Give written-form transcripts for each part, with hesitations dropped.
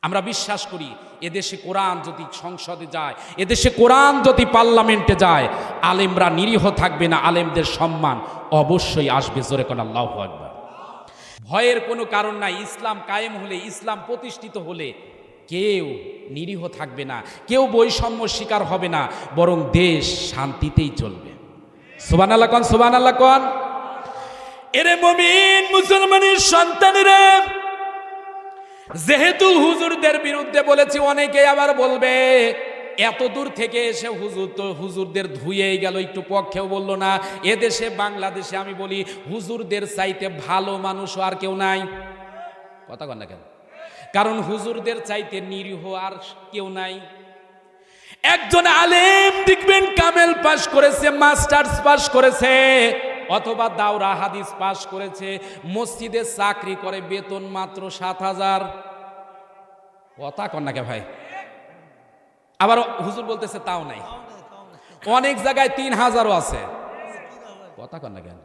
আমরা বিশ্বাস করি এদেশে কোরআন যদি সংসদে যায়, এদেশে কোরআন যদি পার্লামেন্টে যায়, আলেমরা নিরীহ থাকবে না, আলেমদের সম্মান অবশ্যই আসবে। জোরে কোন আল্লাহু আকবার। ভয়ের কোনো কারণ নাই। ইসলাম কায়েম হলে, ইসলাম প্রতিষ্ঠিত হলে কেউ নিরীহ থাকবে না, কেউ বৈষম্য শিকার হবে না, বরং দেশ শান্তিতেই চলবে। সুবহানাল্লাহ কোন, সুবহানাল্লাহ কোন। এরে মুমিন মুসলমানের সন্তানেরা, যেহেতু হুজুরদের বিরুদ্ধে বলেছি, অনেকেই আবার বলবে এত দূর থেকে এসে হুজুর তো হুজুরদের ধুয়েই গেল, একটু পক্ষেও বললো না। এদেশে বাংলাদেশে আমি বলি হুজুরদের চাইতে ভালো মানুষ আর কেউ নাই। কথা কন না কেন? কারণ হুজুরদের চাইতে নিরীহ আর কেউ নাই। একজন আলেম দেখবেন কামেল পাশ করেছে, মাস্টার্স পাশ করেছে, অথবা দাওরা হাদিস পাশ করেছে, মসজিদে চাকরি করে, বেতন মাত্র 7,000। কথা কন না কে ভাই? আবার হুজুর বলতেছে তাও নাই, অনেক জায়গায় 3,000ও আছে। কথা কন না কেন?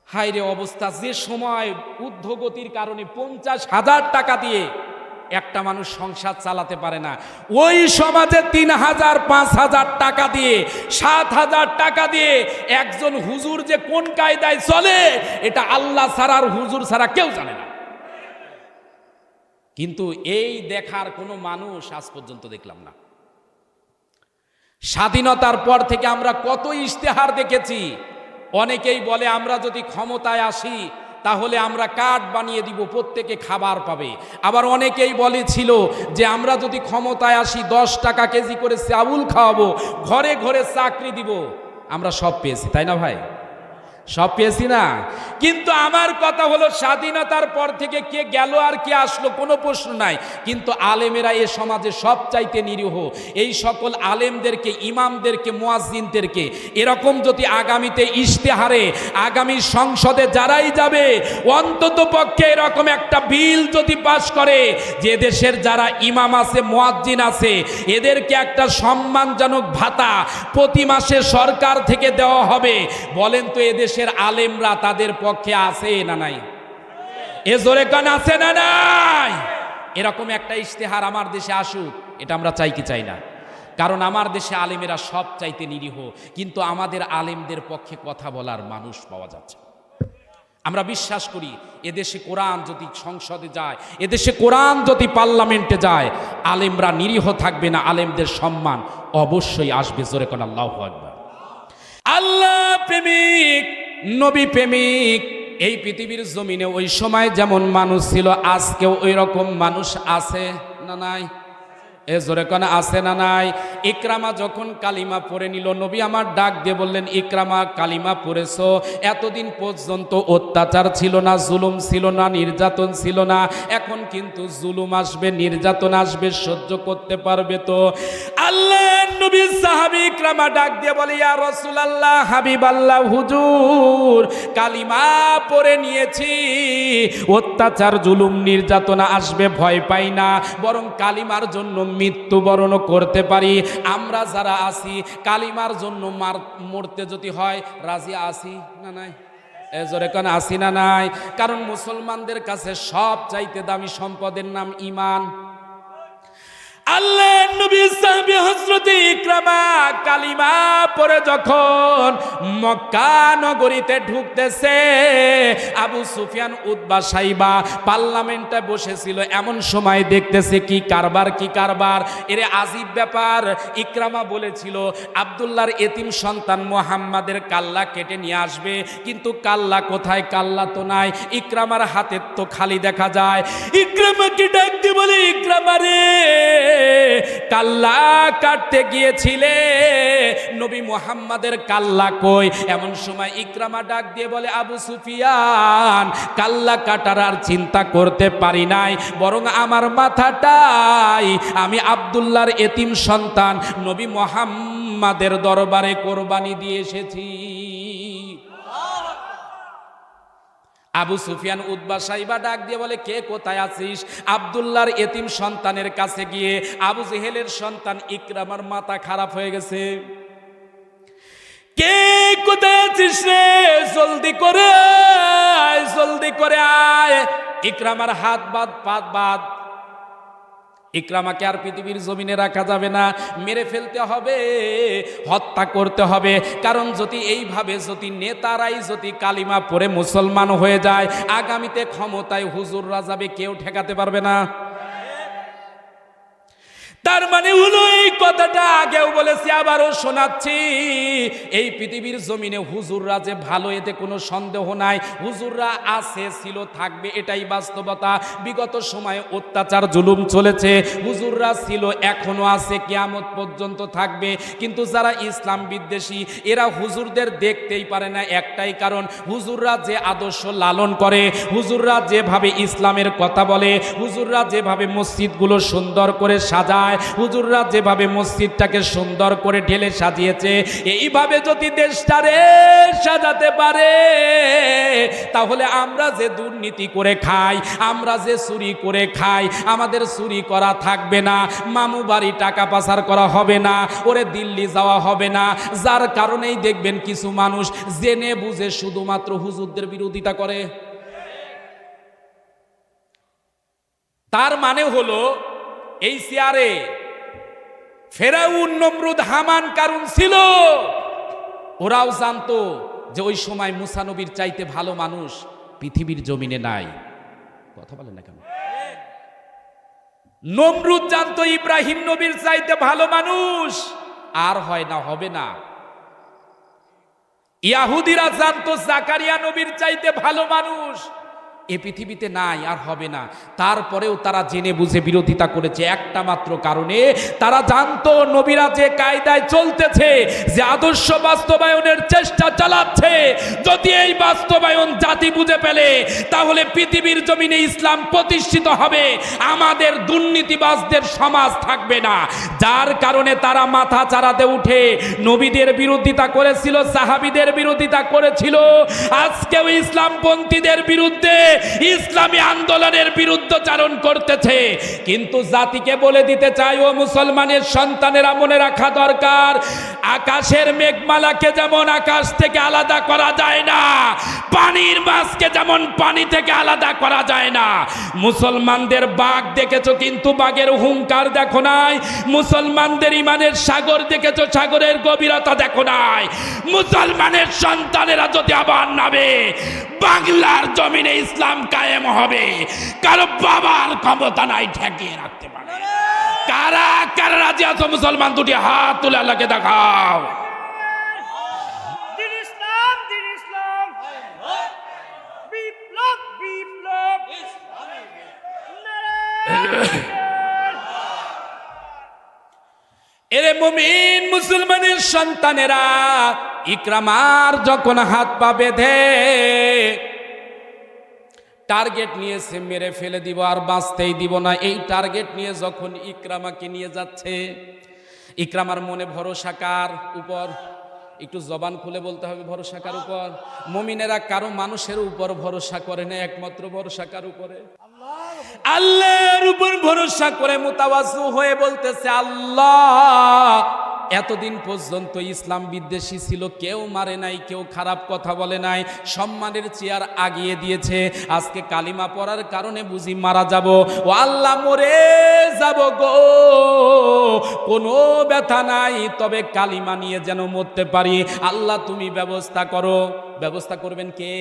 হাই রে অবস্থা! যে সময় ঊর্ধ্বগতির কারণে 50,000 টাকা দিয়ে একটা মানুষ সংসার চালাতে পারে না, ওই সমাজে 3,000 5,000 টাকা দিয়ে, 7,000 টাকা দিয়ে একজন হুজুর যে কোন কায়দায় চলে, এটা আল্লাহ ছাড়া আর হুজুর ছাড়া কেউ জানে না। কিন্তু এই দেখার কোনো মানুষ আজ পর্যন্ত দেখলাম না। স্বাধীনতার পর থেকে আমরা কত ইশতেহার দেখেছি। অনেকেই বলে আমরা যদি ক্ষমতায় আসি তাহলে আমরা কার্ড বানিয়ে দিব, প্রত্যেকে খাবার পাবে। আবার অনেকেই বলেছিল যে আমরা যদি ক্ষমতায় আসি 10 টাকা কেজি করে চাউল খাওয়াবো, ঘরে ঘরে চাকরি দিব। আমরা সব পেয়েছি, তাই না ভাই? সব পেয়েছি না? কিন্তু আমার কথা হলো, স্বাধীনতার পর থেকে কে গেল আর কে আসলো কোনো প্রশ্ন নাই, কিন্তু আলেমেরা এ সমাজে সবচাইতে নিরীহ। এই সকল আলেমদেরকে, ইমামদেরকে, মুয়াজ্জিনদেরকে এরকম যদি আগামীতে ইশতেহারে, আগামী সংসদে যারাই যাবে, অন্তত পক্ষে এরকম একটা বিল যদি পাস করে যে দেশের যারা ইমাম আছে, মুয়াজ্জিন আছে, এদেরকে একটা সম্মানজনক ভাতা প্রতি মাসে সরকার থেকে দেওয়া হবে, বলেন তো এদেশের আলেমরা তাদের পক্ষে আছে না নাই? এ জোরে কান আছে না নাই? এরকম একটা ইশতেহার আমার দেশে আসুক, এটা আমরা চাই কি চাই না? কারণ আমার দেশে আলেমেরা সব চাইতে নিরীহ, কিন্তু আমাদের আলেমদের পক্ষে কথা বলার মানুষ পাওয়া যাচ্ছে। আমরা বিশ্বাস করি এদেশে কোরআন যদি সংসদে যায়, এদেশে কোরআন যদি পার্লামেন্টে যায়, আলেমরা নিরীহ থাকবে না, আলেমদের সম্মান অবশ্যই আসবে। জোরে কোন আল্লাহু আকবার। আল্লাহ প্রেমিক, নবী প্রেমিক এই পৃথিবীর জমিনে ওই সময় যেমন মানুষ ছিল, আজকেও ওই রকম মানুষ আছে না নাই? এ জোরে কোন আছে না নাই? ইকরামা যখন কালিমা পড়ে নিল, নবী আমার ডাক দিয়ে বললেন, ইকরামা কালিমা পড়েছো, এতদিন পর্যন্ত অত্যাচার ছিল না, জুলুম ছিল না, নির্যাতন ছিল না, এখন কিন্তু জুলুম আসবে, নির্যাতন আসবে, সহ্য করতে পারবে তো? আল্লাহ নবী সাহাবী ইকরামা ডাক দিয়ে বলে, ইয়া রাসূলুল্লাহ, হাবিবাল্লাহ, হুজুর কালিমা পড়ে নিয়েছি, অত্যাচার, জুলুম, নির্যাতন আসবে, ভয় পাই না, বরং কালিমার জন্য মৃত্যুবরণ করতে পারি। আমরা যারা আছি কালিমার জন্য মরতে যদি হয় রাজি আছি না নাই? জোরে কোন আছি না নাই? কারণ মুসলমানদের কাছে সব চাইতে দামি সম্পদের নাম ঈমান। আল্লাহ নবী সাহাবী হযরত ইকরামা কালিমা পড়ে যখন মক্কা নগরীতে ঢুকতেছে, আবু সুফিয়ান, উতবা, সাইবা পার্লামেন্টে বসেছিল। এমন সময় দেখতেছে কি কারবার, কি কারবার! এর আজীব ব্যাপার। ইকরামা বলেছিল আব্দুল্লাহর এতিম সন্তান মুহাম্মাদের কাল্লা কেটে নিয়ে আসবে, কিন্তু কাল্লা কোথায়? কাল্লা তো নাই। ইকরামার হাতে তো খালি দেখা যায়। ইকরামাকে ডাক দিয়ে বলে, ইকরামা রে, কাল্লা কাটতে গিয়েছিলে, নবী মুহাম্মাদের কাল্লা কই? এমন সময় ইকরামা ডাক দিয়ে বলে, আবু সুফিয়ান, কাল্লা কাটার আর চিন্তা করতে পারি নাই, বরং আমার মাথাটাই আমি আব্দুল্লাহর এতিম সন্তান নবী মুহাম্মাদের দরবারে কোরবানি দিয়ে এসেছি। আবু সুফিয়ান, উতবা, সাইবা ডাক দিয়ে বলে, কে কোথায় আছিস? আব্দুল্লাহর এতিম সন্তানের কাছে গিয়ে আবু জেহেলের সন্তান ইকরামার মাথা খারাপ হয়ে গেছে। কে কোথায় আছিস রে? জলদি করে আয়, জলদি করে আয়। ইকরামার হাত বাদ, পা বাদ, ইকরামাকে আর পৃথিবীর জমিনে রাখা যাবে না, মেরে ফেলতে হবে, হত্যা করতে হবে। কারণ যদি এইভাবে যদি নেতারাই যদি কালিমা পড়ে মুসলমান হয়ে যায়, আগামীতে ক্ষমতায় হুজুররা যাবে, কেউ ঠেকাতে পারবে না। তার মানে হলো এই কথাটা আগেও বলেছি, আবারও শোনাচ্ছি, এই পৃথিবীর জমিনে হুজুররা যে ভালো, এতে কোনো সন্দেহ নাই। হুজুররা আছে, ছিল, থাকবে, এটাই বাস্তবতা। বিগত সময়ে অত্যাচার জুলুম চলেছে, হুজুররা ছিল, এখনো আছে, কিয়ামত পর্যন্ত থাকবে। কিন্তু যারা ইসলাম বিদ্বেষী, এরা হুজুরদের দেখতেই পারে না, একটাই কারণ, হুজুররা যে আদর্শ লালন করে, হুজুররা যেভাবে ইসলামের কথা বলে, হুজুররা যেভাবে মসজিদগুলো সুন্দর করে সাজায়, হুজুররা যেভাবে মসজিদটাকে সুন্দর করে ঢেলে সাজিয়েছে, এইভাবে যদি দেশটারে সাজাতে পারে, তাহলে আমরা যে দুর্নীতি করে খাই, আমরা যে চুরি করে খাই, আমাদের চুরি করা থাকবে না, মামু বাড়ি টাকা পাচার করা হবে না, ওরে দিল্লি যাওয়া হবে না। যার কারণেই দেখবেন কিছু মানুষ জেনে বুঝে শুধুমাত্র হুজুরদের বিরোধিতা করে। তার মানে হলো এই চেয়ারে ফেরাউন, নমরুদ, হামান, কারুন ছিল, ওরাও জানতো যে ওই সময় মুসা নবীর চাইতে ভালো মানুষ পৃথিবীর জমিনে নাই। কথা বলেন না কেন? নমরুদ জানতো ইব্রাহিম নবীর চাইতে ভালো মানুষ আর হয় না, হবে না। ইয়াহুদিরা জানতো জাকারিয়া নবীর চাইতে ভালো মানুষ এ পৃথিবীতে নাই আর হবে না। তারপরেও তারা জেনে বুঝে বিরোধিতা করেছে একটা মাত্র কারণে, তারা জানতো নবীরা যে কায়দায় চলতেছে, যে আদর্শ বাস্তবায়নের চেষ্টা চালাচ্ছে, যদি এই বাস্তবায়ন জাতি বুঝে ফেলে, তাহলে পৃথিবীর জমিনে ইসলাম প্রতিষ্ঠিত হবে, আমাদের দুর্নীতিবাজদের সমাজ থাকবে না। যার কারণে তারা মাথা চাড়াতে উঠে নবীদের বিরোধিতা করেছিল, সাহাবীদের বিরোধিতা করেছিল, আজকেও ইসলামপন্থীদের বিরুদ্ধে, ইসলামী আন্দোলনের বিরুদ্ধচারণ করতেছে। কিন্তু জাতিকে বলে দিতে চাই, ও মুসলমানের সন্তানেরা, মনে রাখা দরকার, আকাশের মেঘমালাকে যেমন আকাশ থেকে আলাদা করা যায় না, পানির মাছকে যেমন পানি থেকে আলাদা করা যায় না। মুসলমানদের বাঘ দেখেছো, কিন্তু বাঘের হুঙ্কার দেখো নাই। মুসলমানদের ইমানের সাগর দেখেছো, সাগরের গভীরতা দেখো নাই। মুসলমানের সন্তানেরা যদি আবার নামে, বাংলার জমিনে ইসলাম কায়েম হবে, কারো বাবার ক্ষমতা নাই ঠেকিয়ে রাখতে পারে। কারা কারা রাজি আছো মুসলমান, দুটি হাত তুলে আল্লাহকে দেখাও। দিন ইসলাম, দিন ইসলাম, বিপ্লব, বিপ্লব, এরে মুমিন মুসলমানের সন্তানেরা, ইকরামার যখন হাত পা বেঁধে টার্গেট নিয়েছে, মেরে ফেলে দিব আর বাঁচতেই দিব না, এই টার্গেট নিয়ে যখন ইকরামাকে নিয়ে যাচ্ছে, ইকরামার মনে ভরসা কার উপর? একটু জবান খুলে বলতে হবে, ভরসা কার উপর? মুমিনেরা কারো মানুষের উপর ভরসা করে না, একমাত্র ভরসা কার উপরে? আল্লাহর উপর ভরসা করে মুতাওয়াজ্জু হয়ে বলতেছে, আল্লাহ, এতদিন পর্যন্ত ইসলাম বিদ্বেষী ছিল, কেউ মারে নাই, কেউ খারাপ কথা বলে নাই, সম্মানের চেয়ার আগিয়ে দিয়েছে, আজকে কালিমা পড়ার কারণে বুঝি মারা যাব। ও আল্লাহ, মরে যাব গো, কোনো ব্যথা নাই, তবে কালিমা নিয়ে যেন মরতে পারি। আল্লাহ তুমি ব্যবস্থা করো। ব্যবস্থা করবেন কে?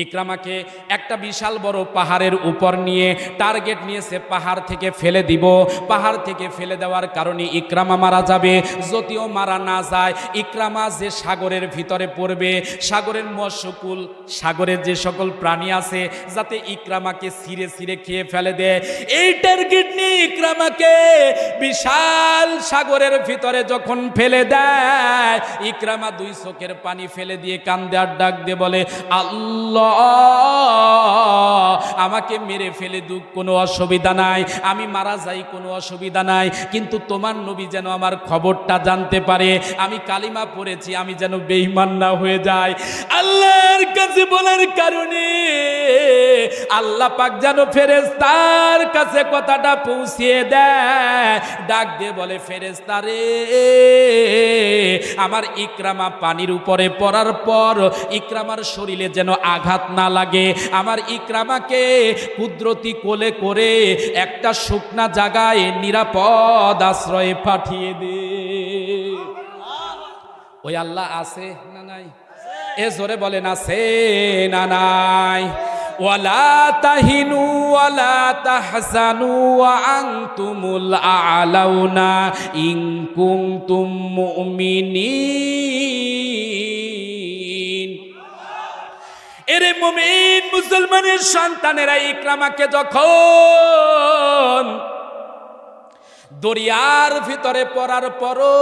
ইকরামাকে একটা বিশাল বড় পাহাড়ের উপর নিয়ে টার্গেট নিয়েছে, পাহাড় থেকে ফেলে দিব। পাহাড় থেকে ফেলে দেওয়ার কারণে ইকরামা মারা যাবে। যদিও মারা না যায়, ইকরামা যে সাগরের ভিতরে পড়বে, সাগরের মৎস্যকুল, সাগরের যে সকল প্রাণী আছে, যাতে ইকরামাকে ছিঁড়ে ছিঁড়ে খেয়ে ফেলে দেয়, এই টার্গেট নিয়ে ইকরামাকে বিশাল সাগরের ভিতরে যখন ফেলে দেয়, ইকরামা দুই চোখের পানি ফেলে দিয়ে কান্দে আর ডাক দিয়ে বলে, আল্লাহ, আমাকে মেরে ফেলে দুঃখ, কোনো অসুবিধা নাই, আমি মারা যাই, কোনো অসুবিধা নাই, কিন্তু তোমার নবী যেন আমার খবরটা জানতে পারে, আমি কালিমা পড়েছি, আমি যেন বেঈমান না হয়ে যাই। আল্লাহর কাছে বলার কারণে আল্লাহ পাক যেন ফেরেশতার কাছে কথাটা পৌঁছিয়ে দেয়। ডাক দিয়ে বলে, ফেরেশতা রে, আমার ইকরামা পানির উপরে পড়ার পর ইকরামার শরীরে যেন আঘাত না লাগে, আমার ইকরামাকে কুদরতি কোলে করে একটা শুকনা জায়গায় নিরাপদ আশ্রয়ে পাঠিয়ে দে। ওই আল্লাহ আছে না নাই? এ জোরে বলেন, আছে না নাই? ওয়ালা তাহিনু ওয়ালা তাহজানু ওয়া আনতুমুল আ'লাউনা ইন কুনতুম মুমিনিন। এরে মুমিন মুসলমানের সন্তানেরা, ইকরামাকে যখন দরিয়ার ভিতরে পড়ার পরও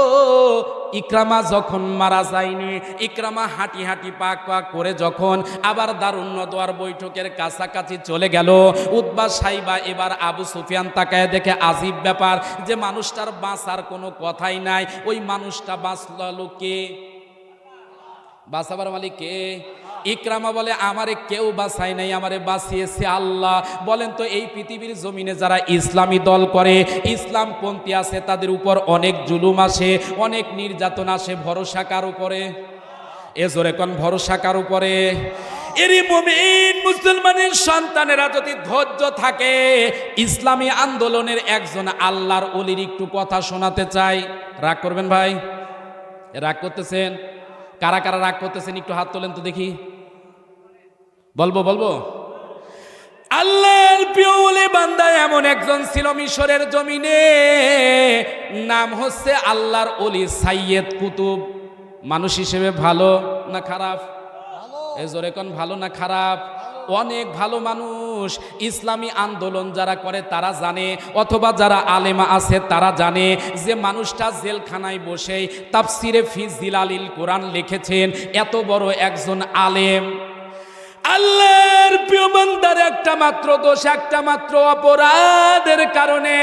ইকরামা যখন মারা যায়নি, ইকরামা হাঁটি হাঁটি পাক পাক করে যখন আবার দারুন নদওয়ার বৈঠকের কাছাকাছি চলে গেল, উতবা সাইবা এবার আবু সুফিয়ান তাকায় দেখে আজীব ব্যাপার, যে মানুষটার বাঁচার কোনো কথাই নাই। ওই মানুষটা বাঁচলো কে? বাঁচাবার মালিক কে? ইকরামা বলে, আমারে কেউ বাঁচায় নাই, আমারে বাঁচিয়েছে আল্লাহ। বলেন তো, এই পৃথিবীর জমিনে যারা ইসলামী দল করে, ইসলামপন্থী আছে, তাদের উপর অনেক জুলুম আসে, অনেক নির্যাতন আসে, ভরসা কার উপরে? এ জোরে কোন, ভরসা কার উপরে? এরই মুমিন মুসলমানের সন্তানেরা যদি ধৈর্য থাকে, ইসলামী আন্দোলনের একজন আল্লাহর ওলির একটু কথা শোনাতে চাই। রাগ করবেন ভাই? রাগ করতেছেন? কারা কারা রাগ করতেছেন একটু হাত তোলেন তো দেখি। বলবো আল্লাহর প্রিয় ওলি বান্দা এমন একজন ছিল মিশরের জমিনে, নাম হচ্ছে আল্লাহর ওলি সাইয়েদ কুতুব। মানুষ হিসেবে ভালো না খারাপ? এই জোরে কোন, ভালো না খারাপ? অনেক ভালো মানুষ। ইসলামী আন্দোলন যারা করে তারা জানে, অথবা যারা আলেমা আছে তারা জানে, যে মানুষটা জেলখানায় বসেই তাফসিরে ফি জিলালিল কোরআন লিখেছেন। এত বড় একজন আলেম, আল্লাহর প্রিয় বান্দার একটা মাত্র দোষ, একটা মাত্র অপরাধের কারণে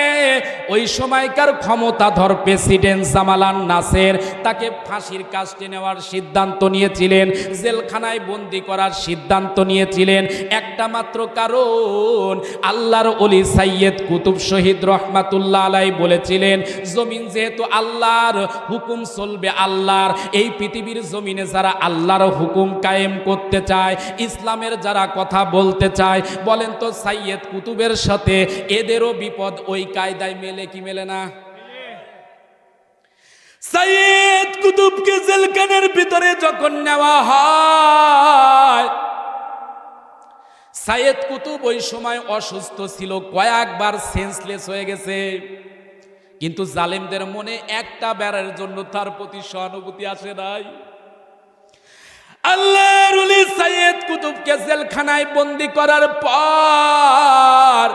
ওই সময়কার ক্ষমতাধর প্রেসিডেন্ট জামাল নাসের তাকে ফাঁসির কাস্টে নেওয়ার সিদ্ধান্ত নিয়েছিলেন, জেলখানায় বন্দি করার সিদ্ধান্ত নিয়েছিলেন। একটা মাত্র কারণ, আল্লাহর ওলি সাইয়েদ কুতুব শহীদ রহমাতুল্লাহ আলাইহি বলেছিলেন, জমিন যেহেতু আল্লাহর, হুকুম চলবে আল্লাহর। এই পৃথিবীর জমিনে যারা আল্লাহর হুকুম কায়েম করতে চায়, ইসলামের যারা কথা বলতে চায়, বলেন তো সাইয়েদ কুতুবের সাথে এদেরও বিপদ ওই কায়দায় মেলে কি মেলে না? সাইয়েদ কুতুবকে জেলখানার ভিতরে যখন নেওয়া হয়, সাইয়েদ কুতুব ওই সময় অসুস্থ ছিল, কয়েকবার সেন্সলেস হয়ে গেছে, কিন্তু জালেমদের মনে একটা বেড়ার জন্য তার প্রতি সহানুভূতি আসে নাই। আল্লাহর ওলি সাইয়েদ কুতুবকে জেলখানায় বন্দি করার পর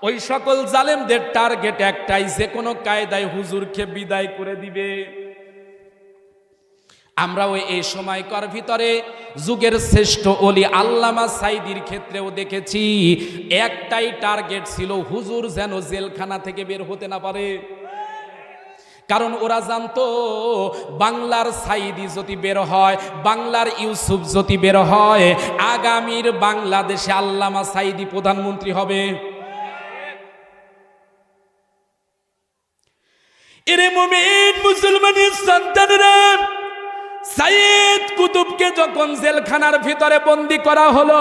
ওই সকল জালেমদের টার্গেট একটাই, যে কোনো কায়দায় হুজুরকে বিদায় করে দিবে। আমরাও এই সময়কার ভিতরে যুগের শ্রেষ্ঠ ওলি আল্লামা সাইদির ক্ষেত্রেও দেখেছি, একটাই টার্গেট ছিল, হুজুর যেন জেলখানা থেকে বের হতে না পারে। কারণ ওরা জানতো, বাংলার সাইদি যদি বের হয়, বাংলার ইউসুফ যদি বের হয়, আগামীর বাংলাদেশে আল্লামা সাইদি প্রধানমন্ত্রী হবে। এরে মুমিন মুসলমানের সন্তানেরা, সাইয়েদ কুতুবকে যখন জেলখানার ভিতরে বন্দি করা হলো,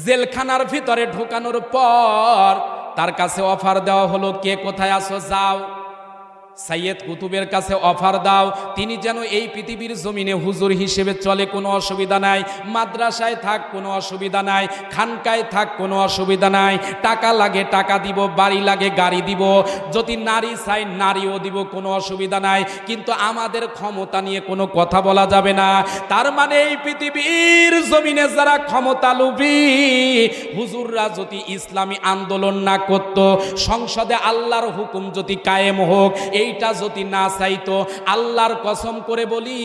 জেলখানার ভিতরে ঢোকানোর পর তার কাছে অফার দেওয়া হলো, কে কোথায় আছো যাও। সাইয়েদ কুতুবের কাছে অফার দাও, তিনি যেন এই পৃথিবীর জমিনে হুজুর হিসেবে চলে, কোনো অসুবিধা নাই, মাদ্রাসায় থাক কোনো অসুবিধা নাই, খানকায় থাক কোনো অসুবিধা নাই, টাকা লাগে টাকা দিব, বাড়ি লাগে গাড়ি দিব, যদি নারী চাই নারীও দিব, কোনো অসুবিধা নাই, কিন্তু আমাদের ক্ষমতা নিয়ে কোনো কথা বলা যাবে না। তার মানে এই পৃথিবীর জমিনে যারা ক্ষমতা লোভী, হুজুররা যদি ইসলামী আন্দোলন না করত, সংসদে আল্লাহর হুকুম যদি কায়েম হোক, এইটা যদি না চাইতো, আল্লাহর কসম করে বলি,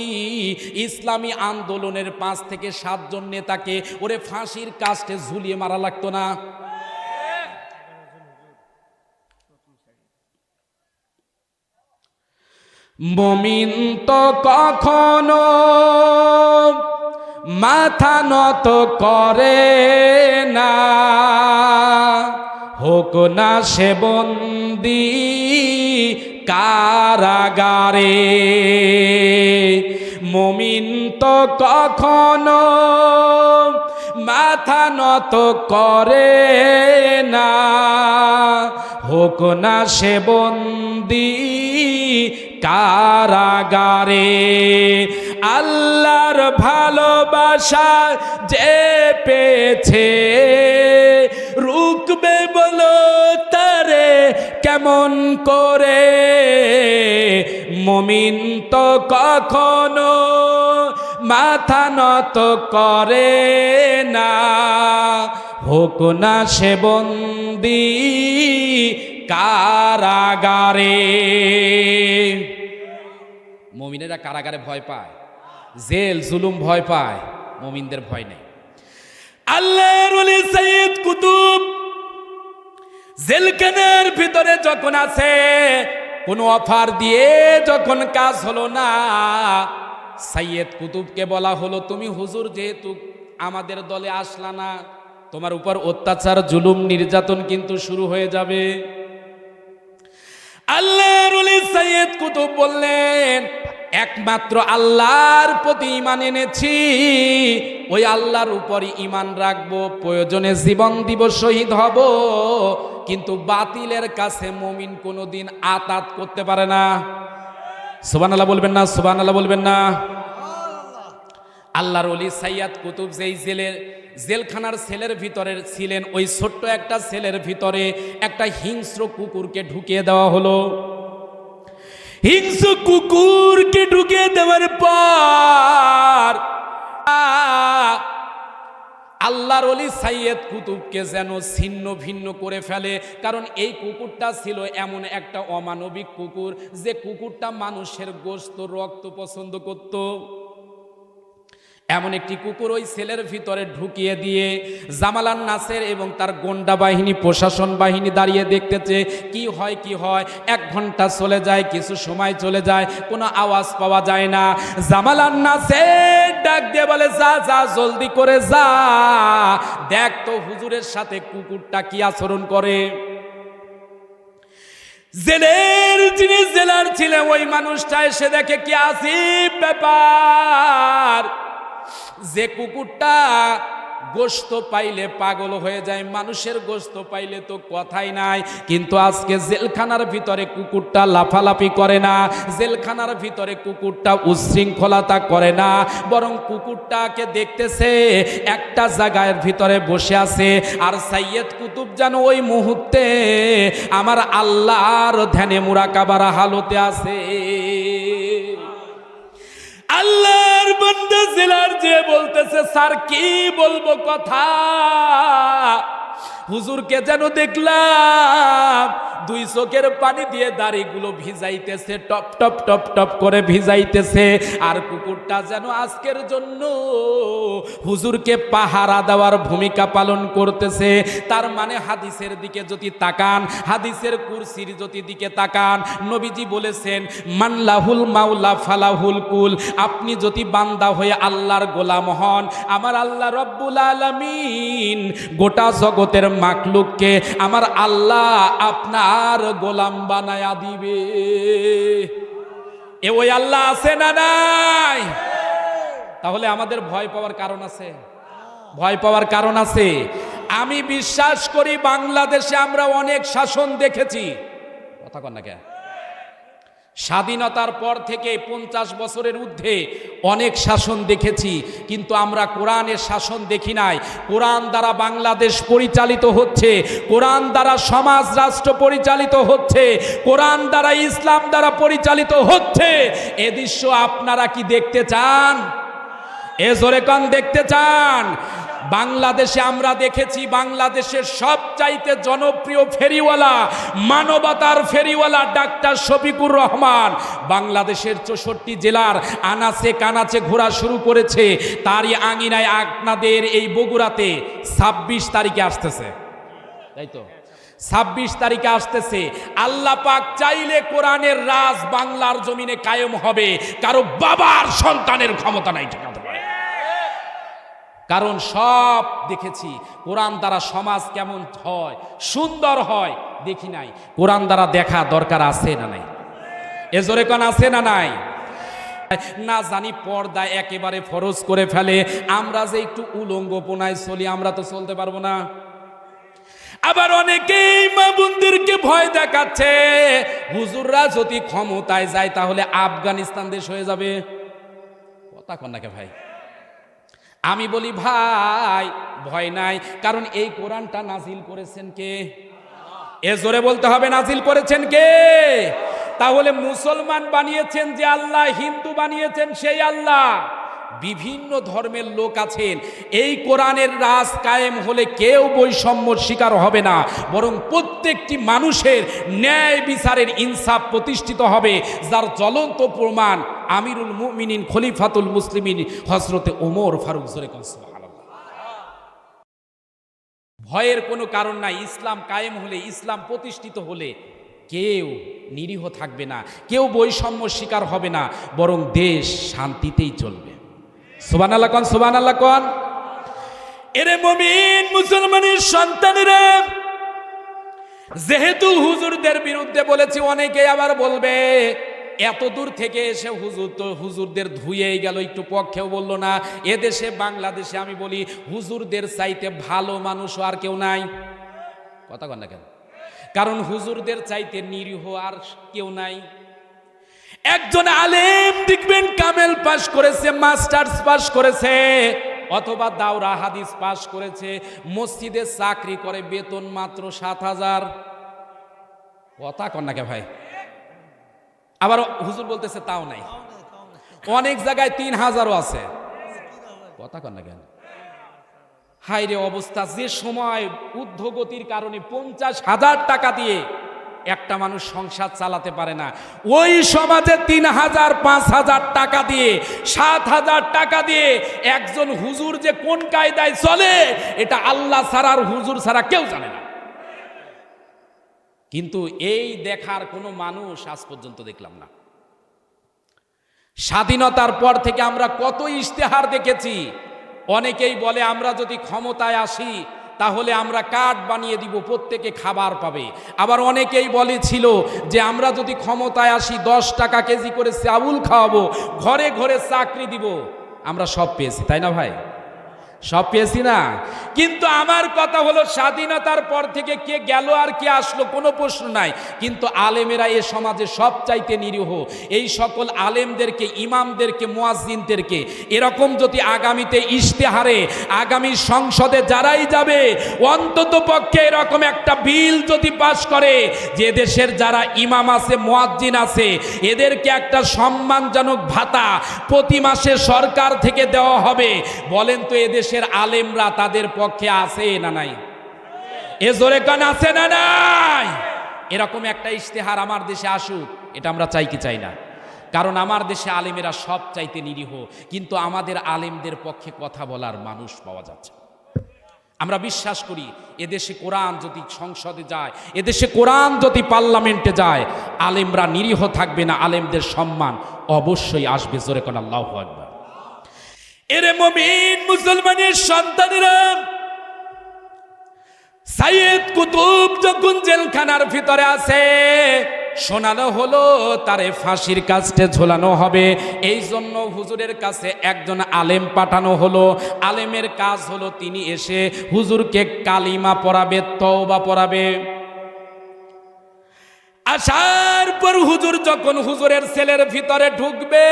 ইসলামী আন্দোলনের 5 থেকে 7 জন নেতাকে ওরে ফাঁসির কাস্টে ঝুলিয়ে মারা লাগতো না। মুমিন তো কখনো মাথা নত করে না, হোক না সে বন্দী কারাগারে। মুমিন তো কখনো মাথা নত করে না, হোক না সে বন্দী কারাগারে। আল্লাহর ভালোবাসা যে পেয়েছে, রুকবে বলো তারে কেমন করে। মুমিন তো কখনো মাথা নত করে না, হোক না সে বন্দী কারাগারে। মুমিনেরা কারাগারে ভয় পায়, জেল জুলুম ভয় পায়, মুমিনদের ভয় নেই। আল্লাহর ওলি সাইয়্যিদ কুতুব জেলখানার ভিতরে যখন আছে, কোনো অফার দিয়ে যখন কাজ হলো না, সাইয়্যিদ কুতুবকে বলা হলো, তুমি হুজুর যেহেতু আমাদের দলে আসলা না, তোমার উপর অত্যাচার জুলুম নির্যাতন কিন্তু শুরু হয়ে যাবে। আল্লাহর ওলি সাইয়্যিদ কুতুব বললেন, একমাত্র আল্লাহর প্রতি ঈমান এনেছি, ওই আল্লাহর উপরই ঈমান রাখবো, প্রয়োজনে জীবন দিব, শহীদ হব, কিন্তু বাতিলের কাছে মুমিন কোনোদিন আতাত করতে পারে না। সুবহানাল্লাহ বলবেন না? সুবহানাল্লাহ বলবেন না? আল্লাহর ওলি সাইয়্যিদ কুতুব যেই জেলখানার সেলের ভিতরে ছিলেন, ওই ছোট্ট একটা সেলের ভিতরে একটা হিংস্র কুকুরকে ঢুকিয়ে দেওয়া হলো। হিংস্র কুকুরকে ঢুকিয়ে দেওয়ার পর আল্লাহর ওলি সাইয়্যিদ কুতুবকে যেন ছিন্ন ভিন্ন করে ফেলে। কারণ এই কুকুরটা ছিল এমন একটা অমানবিক কুকুর, যে কুকুরটা মানুষের গোশত রক্ত পছন্দ করত। এমন একটি কুকুর ওই সেলের ভিতরে ঢুকিয়ে দিয়ে জামাল নাসের এবং তার গোন্ডা বাহিনী, প্রশাসন বাহিনী দাঁড়িয়ে দেখতেছে কি হয় কি হয়। 1 ঘন্টা চলে যায়, কিছু সময় চলে যায়, কোনো আওয়াজ পাওয়া যায় না। জামাল নাসের ডাক দিয়ে বলে, যা যা জলদি করে যা, দেখ তো হুজুরের সাথে কুকুরটা কি আচরণ করে। জেলের যিনি জেলার ছিলেন, ওই মানুষটা এসে দেখে কি আজীব ব্যাপার, যে কুকুরটা গোশত পাইলে পাগল হয়ে যায়, মানুষের গোশত পাইলে তো কথাই নাই, কিন্তু আজকে জেলখানার ভিতরে কুকুরটা লাফালাফি করে না, জেলখানার ভিতরে কুকুরটা উচ্ছৃঙ্খলতা করে না, বরং কুকুরটাকে দেখতেছে একটা জায়গার ভিতরে বসে আছে। আর সাইয়্যিদ কুতুব যেন ওই মুহূর্তে আমার আল্লাহর ধ্যানে মুরাকাবার হালতে আছে। আল্লাহর বান্দা জেলার যে বলতেছে, স্যার কি বলবো কথা, হুজুরকে যেন দেখলাম 2 চোখের পানি দিয়ে দাড়িগুলো ভিজাইতেছে, টপ টপ টপ টপ করে ভিজাইতেছে। আর কুকুরটা যেন আজকের জন্য হুজুরকে পাহারা দেওয়ার ভূমিকা পালন করতেছে। তার মানে হাদিসের দিকে যদি তাকান, হাদিসের কুরসির যদি দিকে তাকান, নবীজি বলেছেন, মানলাহুল মাওলা ফালাহুল কুল। আপনি যদি বান্দা হয়ে আল্লাহর গোলাম হন, আমার আল্লাহ রব্বুল আলামিন গোটা জগতের মাখলুককে আমার আল্লাহ আপনার গোলাম বানায়া দিবে। এ ওই আল্লাহ আছে না নাই? তাহলে আমাদের ভয় পাওয়ার কারণ আছে, ভয় পাওয়ার কারণ আছে। আমি বিশ্বাস করি বাংলাদেশে আমরা অনেক শাসন দেখেছি, কথা কন না কে? স্বাধীনতার পর থেকে 50 বছরের ঊর্ধ্বে অনেক শাসন দেখেছি, কিন্তু আমরা কোরআনের শাসন দেখি নাই। কোরআন দ্বারা বাংলাদেশ পরিচালিত হচ্ছে, কোরআন দ্বারা সমাজ রাষ্ট্র পরিচালিত হচ্ছে, কোরআন দ্বারা ইসলাম দ্বারা পরিচালিত হচ্ছে। এ দৃশ্য আপনারা কি দেখতে চান? এ জোরে কান দেখতে চান? বাংলাদেশে আমরা দেখেছি, বাংলাদেশের সবচাইতে জনপ্রিয় ফেরিওয়ালা, মানবতার ফেরিওয়ালা ডাক্তার শফিকুর রহমান বাংলাদেশের 64 জেলার আনাচে কানাচে ঘোরা শুরু করেছে। তারই আঙিনায় আপনাদের এই বগুড়াতে 26 তারিখে আসতেছে, তাই তো? 26 তারিখে আসতেছে। আল্লাহ পাক চাইলে কোরআনের রাজ বাংলার জমিনে কায়েম হবে, কারো বাবার সন্তানের ক্ষমতা নাই ঠেকাতে পারে। কারণ সব দেখেছি কোরআন দ্বারা সমাজ কেমন হয়, সুন্দর হয় দেখি নাই। কোরআন দ্বারা দেখা দরকার আছে না নাই? এ জোরে কোন আছে না নাই? না জানি পর্দায় একেবারে ফরজ করে ফেলে, আমরা যে একটু উলঙ্গপনায় চলি, আমরা তো চলতে পারবো না। আবার অনেকেই মা বোনদেরকে ভয় দেখাচ্ছে, হুজুররা যদি ক্ষমতায় যায় তাহলে আফগানিস্তান দেশ হয়ে যাবে। কথা কন নাকি ভাই? আমি বলি ভাই ভয় নাই, কারণ এই কোরআনটা নাজিল করেছেন কে? এ জোরে বলতে হবে, নাজিল করেছেন কে? তাহলে মুসলমান বানিয়েছেন যে আল্লাহ, হিন্দু বানিয়েছেন সেই আল্লাহ। বিভিন্ন ধর্মের লোক আছেন, এই কোরআনের রাজ কায়েম হলে কেউ বৈষম্যর শিকার হবে না, বরং প্রত্যেকটি মানুষের ন্যায় বিচারের ইনসাফ প্রতিষ্ঠিত হবে, যার জ্বলন্ত প্রমাণ আমিরুল মুমিনিন খলিফাতুল মুসলিমিন হযরতে ওমর ফারুক। জোরে কোন সুবহানাল্লাহ। ভয়ের কোনো কারণ নাই। ইসলাম কায়েম হলে, ইসলাম প্রতিষ্ঠিত হলে কেউ নিরীহ থাকবে না, কেউ বৈষম্য শিকার হবে না, বরং দেশ শান্তিতেই চলবে। সুবহানাল্লাহ কোন, সুবহানাল্লাহ কোন। এরে মুমিন মুসলমানের সন্তানেরা, যেহেতু হুজুরদের বিরুদ্ধে বলেছি, অনেকে আবার বলবে এত দূর থেকে এসে হুজুর তো হুজুরদের ধুয়েই গেল, একটু পক্ষেও বললো না। এদেশে বাংলাদেশে আমি বলি হুজুরদের চাইতে ভালো মানুষও আর কেউ নাই। কথা কন না কেন? কারণ হুজুরদের চাইতে নিরীহ আর কেউ নাই। একজন আলেম দেখবেন কামেল পাশ করেছে, মাস্টার্স পাশ করেছে, অথবা দাওরা হাদিস পাশ করেছে, মসজিদে চাকরি করে, বেতন মাত্র 7,000। কথা কন না কে ভাই? আবার হুজুর বলতেছে তাও নাই, অনেক জায়গায় 3,000ও আছে। কথা কন না কেন? হাইরে অবস্থা! যে সময় ঊর্ধ্বগতির কারণে 50,000 টাকা দিয়ে একটা মানুষ সংসার চালাতে পারে না, ওই সমাজে 3,000 5,000 টাকা দিয়ে, 7,000 টাকা দিয়ে একজন হুজুর যে কোন কায়দায় চলে, এটা আল্লাহ ছাড়া আর হুজুর ছাড়া কেউ জানে না। কিন্তু এই দেখার কোনো মানুষ আজ পর্যন্ত দেখলাম না। স্বাধীনতার পর থেকে আমরা কত ইশতেহার দেখেছি। অনেকেই বলে আমরা যদি ক্ষমতায় আসি তাহলে আমরা কার্ড বানিয়ে দিব, প্রত্যেকে খাবার পাবে। আবার অনেকেই বলেছিল যে আমরা যদি ক্ষমতায় আসি 10 টাকা কেজি করে চাউল খাওয়াবো, ঘরে ঘরে চাকরি দিব। আমরা সব পেয়েছি, তাই না ভাই? সব পেয়েছি না? কিন্তু আমার কথা হলো, স্বাধীনতার পর থেকে কে গেল আর কে আসলো কোনো প্রশ্ন নাই, কিন্তু আলেমেরা এ সমাজে সবচাইতে নিরীহ। এই সকল আলেমদেরকে, ইমামদেরকে, মুয়াজ্জিনদেরকে এরকম যদি আগামীতে ইশতেহারে, আগামী সংসদে যারাই যাবে, অন্তত পক্ষে এরকম একটা বিল যদি পাশ করে যে দেশের যারা ইমাম আছে, মুয়াজ্জিন আছে, এদেরকে একটা সম্মানজনক ভাতা প্রতি মাসে সরকার থেকে দেওয়া হবে, বলেন তো এদেশের আলেমরা তাদের পক্ষে আছে না নাই? এ জোরে কান আছে না নাই? এরকম একটা ইশতেহার আমার দেশে আসুক, এটা আমরা চাই কি চাই না? কারণ আমার দেশে আলেমেরা সব চাইতে নিরীহ, কিন্তু আমাদের আলেমদের পক্ষে কথা বলার মানুষ পাওয়া যাচ্ছে। আমরা বিশ্বাস করি এদেশে কোরআন যদি সংসদে যায়, এদেশে কোরআন যদি পার্লামেন্টে যায়, আলেমরা নিরীহ থাকবে না, আলেমদের সম্মান অবশ্যই আসবে। জোরে কোন আল্লাহু আকবার। এরে মুমিন মুসলমানের সন্তানেরা, সাইয়েদ কুতুব যখন জেলখানার ভিতরে আছে, শোনানো হলো তারে ফাঁসির কাস্টে ঝোলানো হবে। এই জন্য হুজুরের কাছে একজন আলেম পাঠানো হলো। আলেমের কাজ হলো তিনি এসে হুজুরকে কালিমা পড়াবে, তওবা পড়াবে। আসার পর হুজুর যখন হুজুরের সেলের ভিতরে ঢুকবে,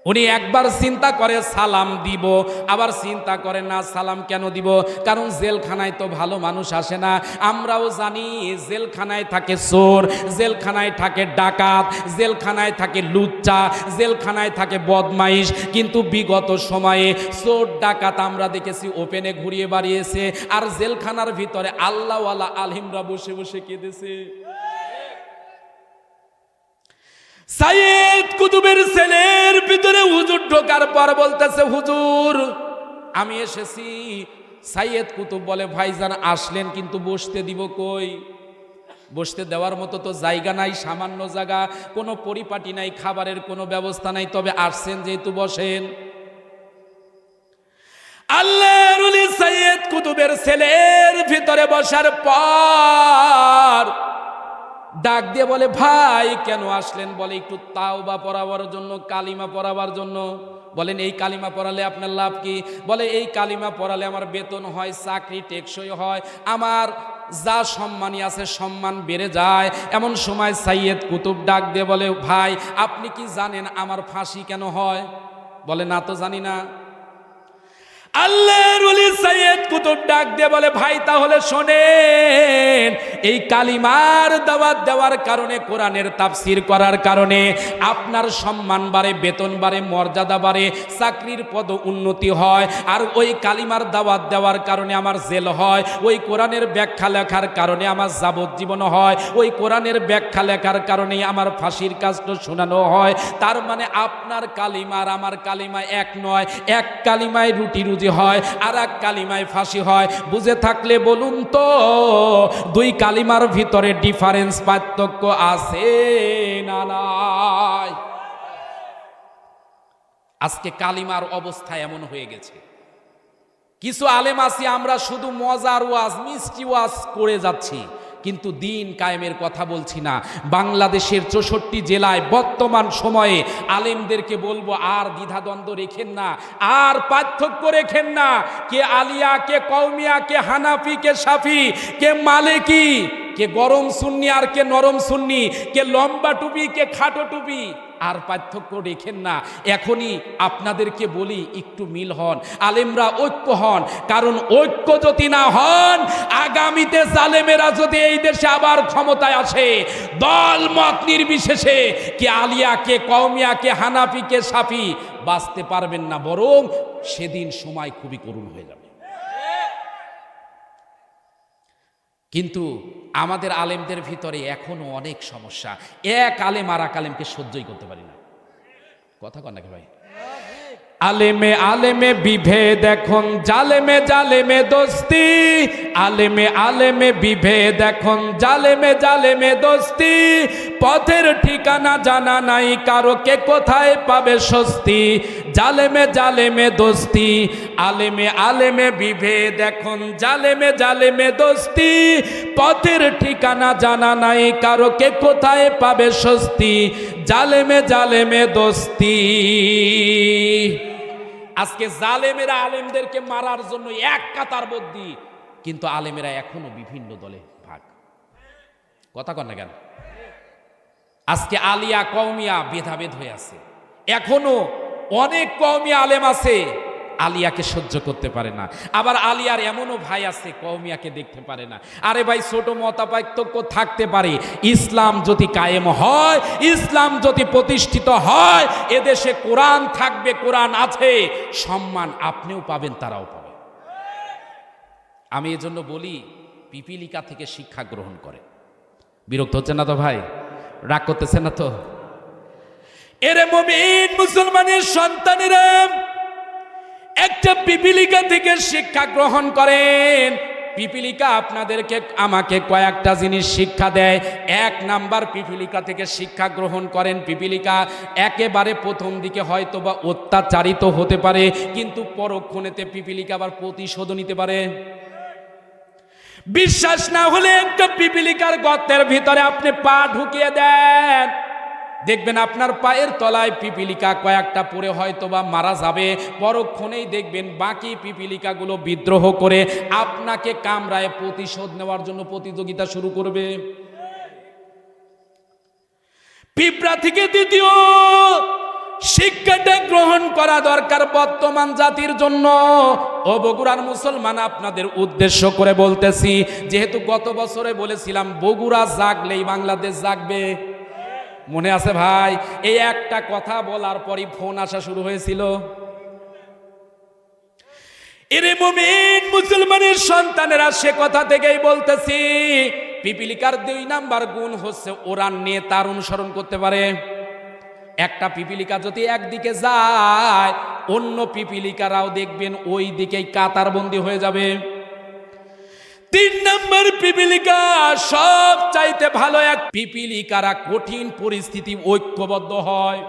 উনি একবার চিন্তা করে সালাম দিব, আবার চিন্তা করে না সালাম কেন দিব, কারণ জেলখানায় তো ভালো মানুষ আসে না। আমরাও জানি জেলখানায় থাকে চোর, জেলখানায় থাকে ডাকাত, জেলখানায় থাকে লুচ্চা, জেলখানায় থাকে বদমাইশ। কিন্তু বিগত সময়ে চোর ডাকাত আমরা দেখেছি ওপেনে ঘুরিয়ে বাড়িয়েছে, আর জেলখানার ভিতরে আল্লাহওয়ালা আলিমরা বসে বসে কেঁদেছে। সাইয়েদ কুতুবের সেলের ভিতরে হুজুর ঢোকার পর বলতেছে, হুজুর আমি এসেছি। সাইয়েদ কুতুব বলে, ভাইজান আসলেন, কিন্তু বসতে দিব কই? বসতে দেওয়ার মতো তো জায়গা নাই, সামান্য জায়গা, কোনো পরিপাটি নাই, খাবারের কোনো ব্যবস্থা নাই, তবে আসছেন যেহেতু বসেন। আল্লাহর ওলি সৈয়দ কুতুবের সেলের ভিতরে বসার পর ডাক দিয়ে বলে, ভাই কেন আসলেন? বলে একটু তাওবা পড়াবার জন্য, কালিমা পড়াবার জন্য। বলেন এই কালিমা পড়ালে আপনার লাভ কি? বলে এই কালিমা পড়ালে আমার বেতন হয়, চাকরি টেকসই হয়, আমার যা সম্মানী আছে সম্মান বেড়ে যায়। এমন সময় সৈয়দ কুতুব ডাক দিয়ে বলে, ভাই আপনি কি জানেন আমার ফাঁসি কেন হয়? বলে না তো জানি না। আল্লাহর ওলি সৈয়দ কুতুব ডাক দিয়ে বলে, ভাই তাহলে শোনেন, এই কালিমার দাওয়াত দেওয়ার কারণে, কোরআনের তাফসীর করার কারণে আপনার সম্মান বাড়ে, বেতন বাড়ে, মর্যাদা বাড়ে, চাকরির পদ উন্নতি হয়। আর ওই কালিমার দাওয়াত দেওয়ার কারণে আমার জেল হয়, ওই কোরআনের ব্যাখ্যা লেখার কারণে আমার যাবজ্জীবন হয়, ওই কোরআনের ব্যাখ্যা লেখার কারণেই আমার ফাঁসির কাজটা শোনানো হয়। তার মানে আপনার কালিমা আর আমার কালিমা এক নয়। এক কালিমায় রুটি রুজি হয়, আর এক কালিমায় ফাঁসি হয়। বুঝে থাকলে বলুন তো, দুই কালিমার ভিতরে ডিফারেন্স, পার্থক্য আছে না নাই? আজকে কালিমার অবস্থা এমন হয়ে গেছে, কিছু আলেম আছি আমরা শুধু মজার ওয়াজ, মিষ্টি ওয়াজ করে যাচ্ছি, কিন্তু দিন কায়েমের কথা বলছি না। বাংলাদেশের 64 জেলায় বর্তমান সময়ে আলেমদেরকে বলবো, আর দ্বিধাদ্বন্দ্ব রেখেন না, আর পার্থক্য রেখেন না। কে আলিয়া, কে কওমিয়া, কে হানাফি, কে শাফি, কে মালিকি, কে গরম সুন্নি আর কে নরম সুন্নি, কে লম্বা টুপি, কে খাটো টুপি, আর পার্থক্য রেখেন না। এখনই আপনাদেরকে বলি, একটু মিল হন, আলেমরা ঐক্য হন। কারণ ঐক্য যদি না হন, আগামীতে জালেমেরা যদি এই দেশে আবার ক্ষমতায় আসে, দল মত নির্বিশেষে, কে আলিয়া, কে কওমিয়া, কে হানাফি, কে শাফি, বাঁচতে পারবেন না, বরং সেদিন সময় খুবই করুণ হয়ে যাবে। কিন্তু আমাদের আলেমদের ভিতরে এখনো অনেক সমস্যা। এক আলেম আর এক আলেমকে সহ্যই করতে পারি না। কথা কন নাকি ভাই? আলেমে আলেমে বিভেদ এখন, জালেমে জালেমে দোস্তি। আলেমে আলেমে বিভেদ এখন, জালেমে জালেমে দোস্তি। পথের ঠিকানা জানা নাই কারো, কে কোথায় পাবে স্বস্তি। জালেমে জালেমে দোস্তি, আলেমে আলেমে বিভেদ এখন, জালেমে জালেমে দোস্তি। পথের ঠিকানা জানা নাই কারো, কে কোথায় পাবে স্বস্তি। জালেমে জালেমে দোস্তি। আজকে জালেমেরা আলেমদেরকে মারার জন্য এক কাতার বদ্দি, কিন্তু আলেমেরা এখনো বিভিন্ন দলে ভাগ। কথা কন না কেন? আজকে আলিয়া কওমিয়া ভেদাভেদ হয়ে আছে। এখনো অনেক কওমিয়া আলেম আছে আলিয়াকে সহ্য করতে পারে না, আবার আলিয়ার এমনও ভাই আছে কওমিয়াকে দেখতে পারে না। আরে ভাই, ছোট মতপার্থক্য থাকতে পারে, ইসলাম যদি কায়েম হয়, ইসলাম যদি প্রতিষ্ঠিত হয়, এদেশে কোরআন থাকবে, কোরআন আছে, সম্মান আপনিও পাবেন, তারাও পাবে। আমি এজন্য বলি, পিপিলিকা থেকে শিক্ষা গ্রহণ করে। বিরক্ত হচ্ছেন না তো ভাই? রাগ করতেছেন না তো? এরে মুমিন মুসলমানের সন্তানেরা, একটা পিপিলিকা থেকে শিক্ষা গ্রহণ করেন। পিপিলিকা আপনাদেরকে আমাকে কয়েকটা জিনিস শিক্ষা দেয়। 1 নাম্বার, পিপিলিকা থেকে শিক্ষা গ্রহণ করেন। পিপিলিকা একেবারে প্রথম দিকে হয়তো বা অত্যাচারিত হতে পারে, কিন্তু পরক্ষণেতে পিপিলিকা আবার প্রতিশোধ নিতে পারে। বিশ্বাস না হলে একটা পিপিলিকার গর্তের ভিতরে আপনি পা ঢুকিয়ে দেন, দেখবেন আপনার পায়ের তলায় পিপিলিকা কয়েকটা পড়ে হয়তো বা মারা যাবে। পরক্ষণেই দেখবেন বাকি পিপিলিকাগুলো বিদ্রোহ করে আপনাকে কামড়ায় প্রতিশোধ নেওয়ার জন্য প্রতিযোগিতা শুরু করবে। পিঁপড়া থেকে দ্বিতীয় শিক্ষাটা গ্রহণ করা দরকার বর্তমান জাতির জন্য। ও বগুড়ার মুসলমান, আপনাদের উদ্দেশ্য করে বলতেছি, যেহেতু গত বছরে বলেছিলাম বগুড়া জাগলেই বাংলাদেশ জাগবে। মনে আছে ভাই? এই একটা কথা বলার পরই ফোন আসা শুরু হয়েছিল। এরে মুমিন মুসলমানের সন্তানেরা, সে কথা থেকেই বলতেছি, পিপিলিকার 2 নাম্বার গুণ হচ্ছে ওড়ান নিয়ে তার অনুসরণ করতে পারে। একটা পিপিলিকা যদি একদিকে যায়, অন্য পিপিলিকারাও দেখবেন ওই দিকেই কাতারবন্দি হয়ে যাবে। 3 নাম্বার, পিপিলিকা সব চাইতে ভালো এক পিপিলিকারা কঠিন পরিস্থিতি ঐক্যবদ্ধ হয়।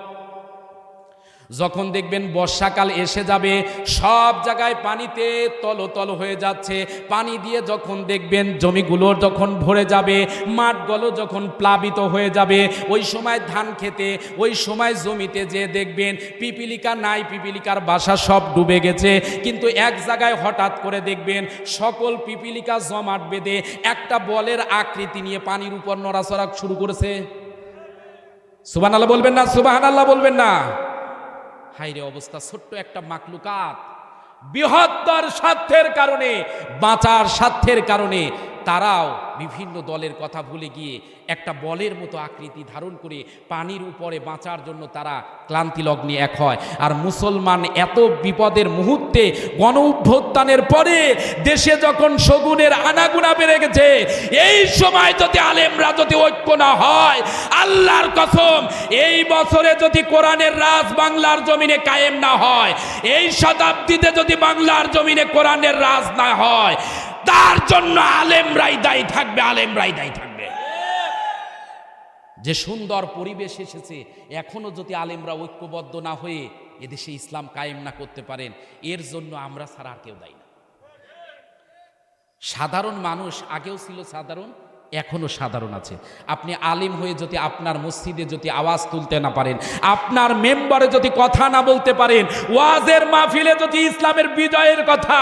যখন দেখবেন বর্ষাকাল এসে যাবে, সব জায়গায় পানিতে তলতল হয়ে যাচ্ছে, পানি দিয়ে যখন দেখবেন জমিগুলো যখন ভরে যাবে, মাঠগুলো যখন প্লাবিত হয়ে যাবে, ওই সময় ধান খেতে, ওই সময় জমিতে যে দেখবেন পিপিলিকা নাই, পিপিলিকার বাসা সব ডুবে গেছে, কিন্তু এক জায়গায় হঠাৎ করে দেখবেন সকল পিপিলিকা জমাট বেঁধে একটা বলের আকৃতি নিয়ে পানির উপর নড়াচড়া শুরু করেছে। সুবহানাল্লাহ বলবেন না? সুবহানাল্লাহ বলবেন না? হাইরে অবস্থা! ছোট্ট একটা মাকলুকাত বৃহত্তর স্বার্থের কারণে, বাঁচার স্বার্থের কারণে তারাও বিভিন্ন দলের কথা ভুলে গিয়ে একটা বলের মতো আকৃতি ধারণ করে পানির উপরে বাঁচার জন্য তারা ক্লান্তি লগ্নে এক হয়। আর মুসলমান এত বিপদের মুহূর্তে, গণ অভ্যুত্থানের পরে দেশে যখন শগুনের আনাগুনা বেড়ে গেছে, এই সময় যদি আলেমরা যদি ঐক্য না হয়, আল্লাহর কসম, এই বছরে যদি কোরআনের রাজ বাংলার জমিনে কায়েম না হয়, এই শতাব্দীতে যদি বাংলার জমিনে কোরআনের রাজ না হয়, তার জন্য আলেমরাই দায়ী থাকবে, আলেমরাই দায়ী থাকবে। যে সুন্দর পরিবেশ এসেছে, এখনো যদি আলেমরা ঐক্যবদ্ধ না হয়ে এদেশে ইসলাম কায়েম না করতে পারেন, এর জন্য আমরা ছাড়া আর কেউ দায়ী না। সাধারণ মানুষ আগেও ছিল সাধারণ, এখনো সাধারণ আছে। আপনি আলিম হয়ে যদি আপনার মসজিদে যদি আওয়াজ তুলতে না পারেন, আপনার মেম্বারে যদি কথা না বলতে পারেন, ওয়াজের মাহফিলে যদি ইসলামের বিজয়ের কথা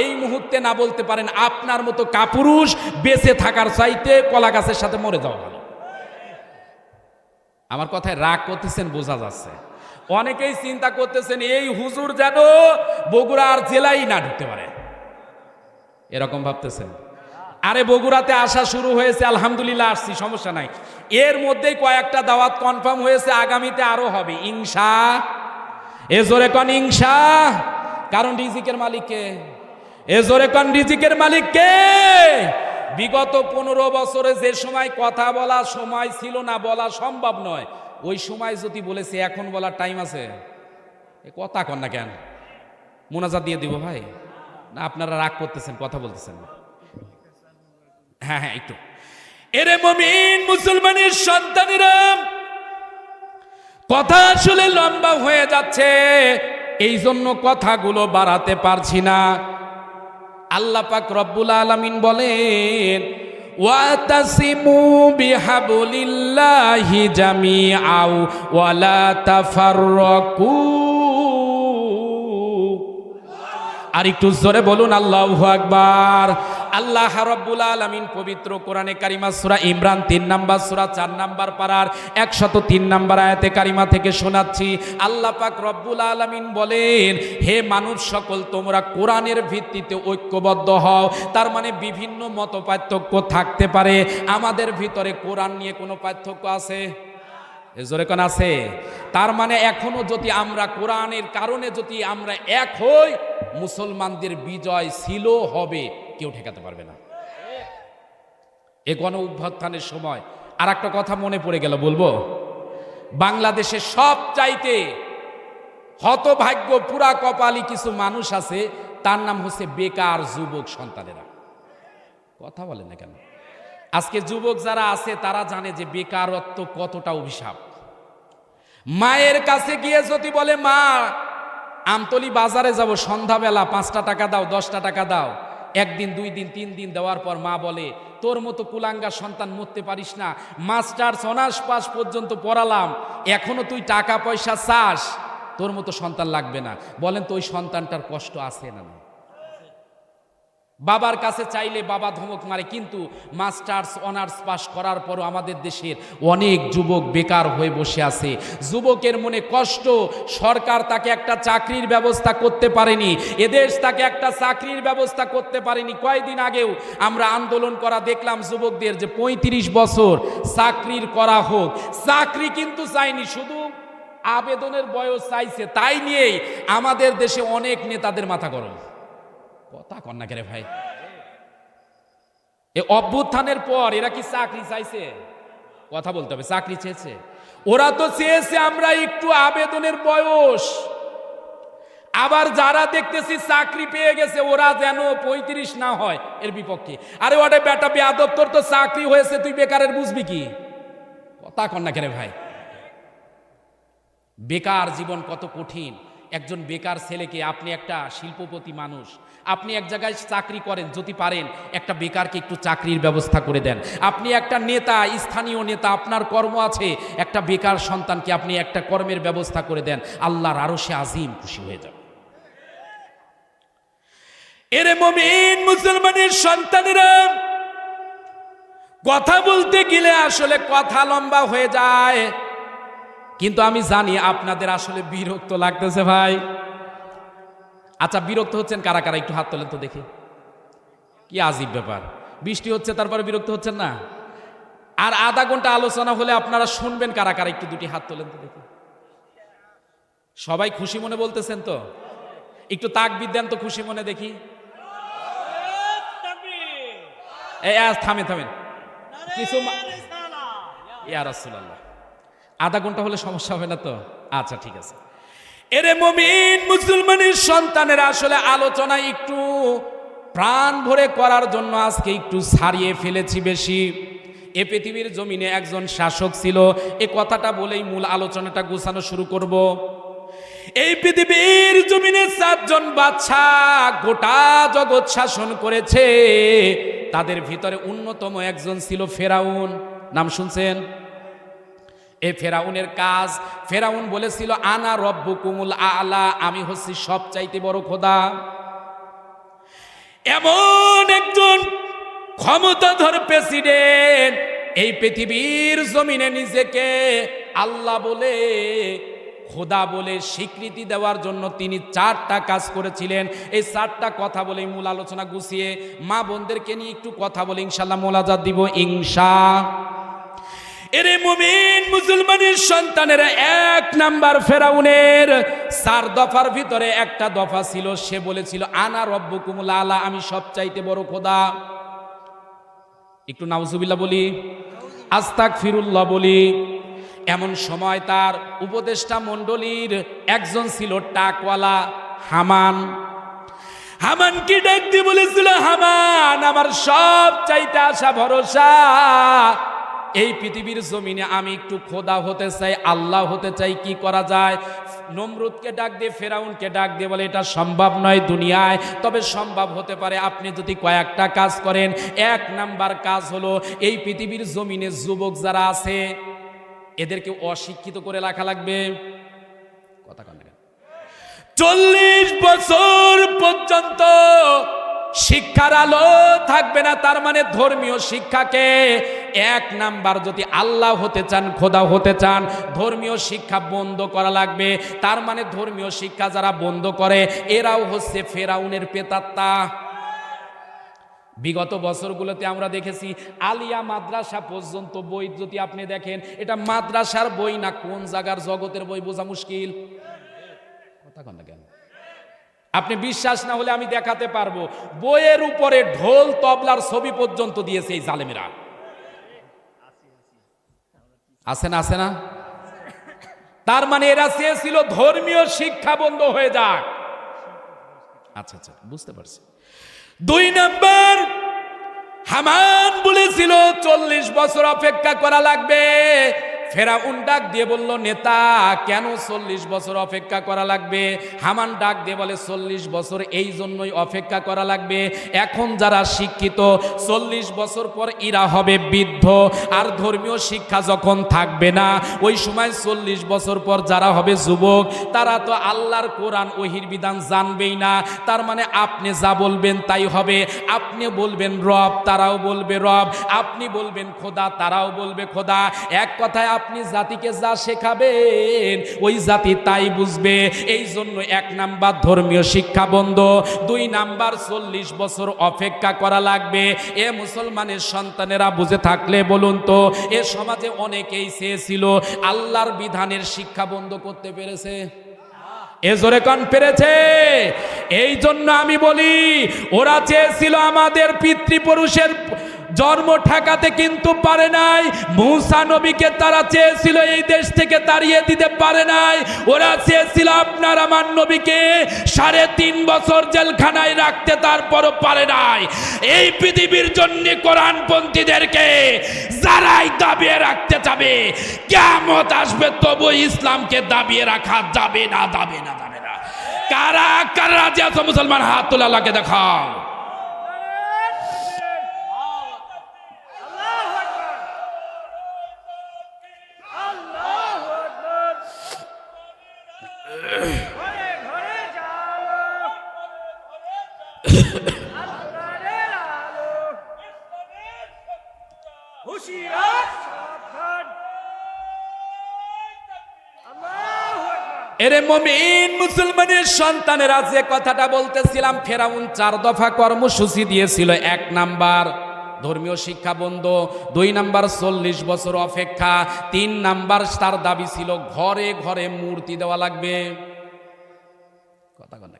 এই মুহূর্তে না বলতে পারেন, আপনার মতো কাপুরুষ বেঁচে থাকার চাইতে কলা গাছের সাথে মরে যাওয়া ভালো। আমার কথায় রাগ করতেছেন বোঝা যাচ্ছে। অনেকেই চিন্তা করতেছেন এই হুজুর যেন বগুড়ার জেলায় না ঢুকতে পারে, এরকম ভাবতেছেন। আরে বগুড়াতে আসা শুরু হয়েছে, আলহামদুলিল্লাহ আসছি, সমস্যা নাই। এর মধ্যেই কয়েকটা দাওয়াত কনফার্ম হয়েছে, আগামীতে আরো হবে ইনশা। এ জোরে কন ইনশা। কারণ রিজিকের মালিককে, এ জোরে কন রিজিকের মালিককে। বিগত 15 বছরে যে সময় কথা বলা সময় ছিল না, বলা সম্ভব নয়, ওই সময় যদি বলেছে এখন বলার টাইম আছে, এ কথা কন না কেন? মোনাজাত দিয়ে দিব ভাই? না আপনারা রাগ করতেছেন, কথা বলতেছেন না? হ্যাঁ হ্যাঁ একটু। এরে মুমিন মুসলমানের সন্তানেরা, কথা আসলে লম্বা হয়ে যাচ্ছে, এই জন্য কথাগুলো বাড়াতে পারছি না। আল্লাহ পাক রব্বুল আলামিন বলেন, ওয়াতাসিমু বিহাবলিল্লাহি জামিআও ওয়ালা তাফাররাকু। আর একটু জোরে বলুন আল্লাহু আকবার। আল্লাহ রাব্বুল আলামিন পবিত্র কোরআনে কারিমা সূরা ইমরান 3 নাম্বার সূরা 4 নাম্বার পারার 103 নাম্বার আয়াতে কারিমা থেকে শোনাচ্ছি। আল্লাহ পাক রব্বুল আলামিন বলেন, হে মানুষ সকল, তোমরা কোরআনের ভিত্তিতে ঐক্যবদ্ধ হও। তার মানে বিভিন্ন মতপার্থক্য থাকতে পারে, আমাদের ভিতরে কোরআন নিয়ে কোনো পার্থক্য আছে? জোরে কোন আছে? তার মানে এখনো যদি আমরা কোরআনের কারণে যদি আমরা এক হই, মুসলমানদের বিজয় ছিল, হবে, কেউ ঠেকাতে পারবে না। এ গণ অভ্যুত্থানের সময় আর একটা কথা মনে পড়ে গেল, বলবো। বাংলাদেশের সব চাইতে হতভাগ্য পুরা কপালি কিছু মানুষ আছে, তার নাম হচ্ছে বেকার যুবক সন্তানেরা। কথা বলেন না কেন? আজকে যুবক যারা আছে তারা জানে যে বেকারত্ব কতটা অভিশাপ। মায়ের কাছে গিয়ে যদি বলে, মা আমতলি বাজারে যাব, সন্ধ্যাবেলা 5টা টাকা দাও, 10টা টাকা দাও, 1 দিন 2 দিন 3 দিন দেওয়ার পর মা বলে, তোর মতো কুলাঙ্গা সন্তান মরতে পারিস না, মাস্টার্স অনার্স পাস পর্যন্ত পড়ালাম, এখনো তুই টাকা পয়সা চাস, তোর মতো সন্তান লাগবে না। বলেন তো ওই সন্তানটার কষ্ট আছে না? বাবার কাছে চাইলে বাবা ধমক মারে, কিন্তু মাস্টার্স অনার্স পাস করার পরও আমাদের দেশের অনেক যুবক বেকার হয়ে বসে আছে। যুবকের মনে কষ্ট, সরকার তাকে একটা চাকরির ব্যবস্থা করতে পারেনি, এদেশ তাকে একটা চাকরির ব্যবস্থা করতে পারেনি। কয়েকদিন আগেও আমরা আন্দোলন করা দেখলাম যুবকদের, যে 35 বছর চাকরির করা হোক। চাকরি কিন্তু চাইনি, শুধু আবেদনের বয়স চাইছে। তাই নিয়েই আমাদের দেশে অনেক নেতাদের মাথা গরম। কথা কন না কে রে ভাই? এ অভ্যুত্থানের পর এরা কি চাকরি চাইছে? কথা বলতে হবে। চাকরি চেয়েছে? ওরা তো চেয়েছে আমরা একটু আবেদনের বয়স। আবার যারা দেখতেছি চাকরি পেয়ে গেছে, ওরা যেন 35 না হয়, এর বিপক্ষে। আরে ওটা বেটা বেয়াদব, তোর তো চাকরি হয়েছে, তুই বেকারের বুঝবি কি? কথা কন না কে রে ভাই? বেকার জীবন কত কঠিন। একজন বেকার ছেলেকে, আপনি একটা শিল্পপতি মানুষ, আপনি এক জায়গায় চাকরি করেন, যদি পারেন একটা বেকারকে একটু চাকরির ব্যবস্থা করে দেন। আপনি একটা নেতা, স্থানীয় নেতা, আপনার কর্ম আছে, একটা বেকার সন্তানকে আপনি একটা কর্মের ব্যবস্থা করে দেন, আল্লাহর আরশে আজিম খুশি হয়ে যাবে। এরে মুমিন মুসলমানের সন্তানেরা, কথা বলতে গেলে আসলে কথা লম্বা হয়ে যায়, কিন্তু আমি জানি আপনাদের আসলে বিরক্ত লাগতেছে ভাই। আচ্ছা, বিরক্ত হচ্ছেন কারা কারা? একটু হাত তোলেন তো দেখি। কি আজীব ব্যাপার, বৃষ্টি হচ্ছে তারপরে বিরক্ত হচ্ছেন না? আর আধা ঘন্টা আলোচনা হলে আপনারা শুনবেন কারা কারা? একটু দুটি হাত তোলেন তো দেখি। সবাই খুশি মনে বলতেছেন তো? একটু তাকবীর দেন তো খুশি মনে দেখি। থামেন থামেন কিছু। ইয়া রাসূলুল্লাহ, আধা ঘন্টা হলে সমস্যা হবে না তো? আচ্ছা ঠিক আছে। এরে মুমিন মুসলমানের সন্তানেরা, আসলে আলোচনা একটু প্রাণ ভরে করার জন্য আজকে একটু ছাড়িয়ে ফেলেছি বেশি। এ পৃথিবীর জমিনে একজন শাসক ছিল, এ কথাটা বলেই মূল আলোচনাটা গোছানো শুরু করব। এই পৃথিবীর জমিনে 7 জন বাদশাহ গোটা জগৎ শাসন করেছে, তাদের ভিতরে অন্যতম একজন ছিল ফেরাউন। নাম শুনছেন? এই ফেরাউনের কাজ, ফেরাউন বলেছিল আনা রব্বুকুমুল আলা, আমি হচ্ছি সবচাইতে বড় খোদা। এমন একজন ক্ষমতাধর প্রেসিডেন্ট এই পৃথিবীর জমিনে নিজেকে আল্লাহ বলে, খোদা বলে স্বীকৃতি দেওয়ার জন্য তিনি 4টা কাজ করেছিলেন। এই 4টা কথা বলে মূল আলোচনা গুছিয়ে মা বোনদেরকে নিয়ে একটু কথা বলে ইনশাআল্লাহ মোলাজাত দিব ইনশা। এরে মুমিন মুসলমানের সন্তানেরা, 1 নাম্বার ফেরাউনের 4 দফার ভিতরে একটা দফা ছিল, সে বলেছিল আনা রব্বুকুমুল আলা, আমি সবচাইতে বড় খোদা। একটু নাউজুবিল্লাহ বলি, আস্তাগফিরুল্লাহ বলি। এমন সময় তার উপদেষ্টা মণ্ডলীর একজন ছিল টাকওয়ালা হামান। হামানকে ডাক দিয়ে বলেছিল, হামান আমার সব চাইতে আশা ভরসা, এই পৃথিবীর জমিনে আমি একটু খোদা হতে চাই, আল্লাহ হতে চাই, কি করা যায়? নমরুদকে ডাক দিয়ে, ফেরাউনকে ডাক দিয়ে বলে এটা সম্ভব নয় দুনিয়ায়, তবে সম্ভব হতে পারে আপনি যদি কয়েকটা কাজ করেন। 1 নাম্বার কাজ হলো, এই পৃথিবীর জমিনে যুবক যারা আছে এদেরকে অশিক্ষিত করে রাখা লাগবে। কথা কন না। 40 বছর পর্যন্ত শিক্ষার আলো থাকবে না, তার মানে ধর্মীয় শিক্ষাকে 1 নাম্বার, যদি আল্লাহ হতে চান, খোদা হতে চান, ধর্মীয় শিক্ষা বন্ধ করা লাগবে। তার মানে ধর্মীয় শিক্ষা যারা বন্ধ করে এরাও হচ্ছে ফেরাউনের প্রেতাত্মা। বিগত বছরগুলোতে আমরা দেখেছি আলিয়া মাদ্রাসা পর্যন্ত বই যদি আপনি দেখেন, এটা মাদ্রাসার বই না কোন জায়গার জগতের বই বোঝা মুশকিল। কথা কন না কেন? আপনি বিশ্বাস না হলে আমি দেখাতে পারবো, বইয়ের উপরে ঢোল তবলার ছবি পর্যন্ত দিয়েছে এই জালেমেরা। আছে না? আছে না? তার মানে এরা চেয়েছিল ধর্মীয় শিক্ষা বন্ধ হয়ে যাক। আচ্ছা আচ্ছা, বুঝতে পারছি। 2 নাম্বার, হামান বলেছিল 40 বছর অপেক্ষা করা লাগবে। ফেরাউন ডাক দিয়ে বলল, নেতা কেন 40 বছর অপেক্ষা করা লাগবে? হামান ডাক দিয়ে বলে 40 বছর এই জন্যই অপেক্ষা করা লাগবে, এখন যারা শিক্ষিত 40 বছর পর এরা হবে বৃদ্ধ, আর ধর্মীয় শিক্ষা যখন থাকবে না ওই সময় 40 বছর পর যারা হবে যুবক, তারা তো আল্লাহর কোরআন ওহির বিধান জানবেই না। তার মানে আপনি যা বলবেন তাই হবে, আপনি বলবেন রব, তারাও বলবে রব, আপনি বলবেন খোদা, তারাও বলবে খোদা। এক কথায় আপনি জাতিকে যা শেখাবেন ওই জাতি তাই বুঝবে। এই জন্য 1 নাম্বার ধর্মীয় শিক্ষা বন্ধ, 2 নাম্বার 40 বছর অপেক্ষা করা লাগবে। এ মুসলমানের সন্তানেরা বুঝে থাকলে বলুন তো, এ সমাজে অনেকেই চেয়েছিল আল্লাহর বিধানের শিক্ষা বন্ধ করতে পেরেছে? এ জোরে কোন পেরেছে? এই জন্য আমি বলি, ওরা চেয়েছিল আমাদের পিতৃপুরুষের জন্ম ঠেকাতে কিন্তু পারে নাই। মূসা নবীকে তারা চেয়েছিল এই দেশ থেকে তাড়িয়ে দিতে পারে নাই। ওরা চেয়েছিল আপনার আমার নবীকে 3.5 বছর জেলখানায় রাখতে, তারপরও পারে নাই। এই পৃথিবীর জন্য কোরআনপন্থীদেরকে যারাই দাবিয়ে রাখতে যাবে, কিয়ামত আসবে তবু ইসলামকে দাবিয়ে রাখা যাবে না, যাবে না, যাবে না। কারা কারা রাজি আছো মুসলমান? হাত তুলে আল্লাহকে দেখাও। ঘরে ঘরে জালো আল্লাহর আলো হুশিয়ার সাবধান আল্লাহু আকবার। এরে মুমিন মুসলমানের সন্তানেরা, যে কথাটা বলতেছিলাম, ফেরাউন 4 দফা কর্মসূচি দিয়েছিল। 1 নাম্বার ধর্মীয় শিক্ষা বন্ধ, 2 নাম্বার 40 বছর অপেক্ষা, 3 নাম্বার তার দাবি ছিল ঘরে ঘরে মূর্তি দেওয়া লাগবে। কথা কথা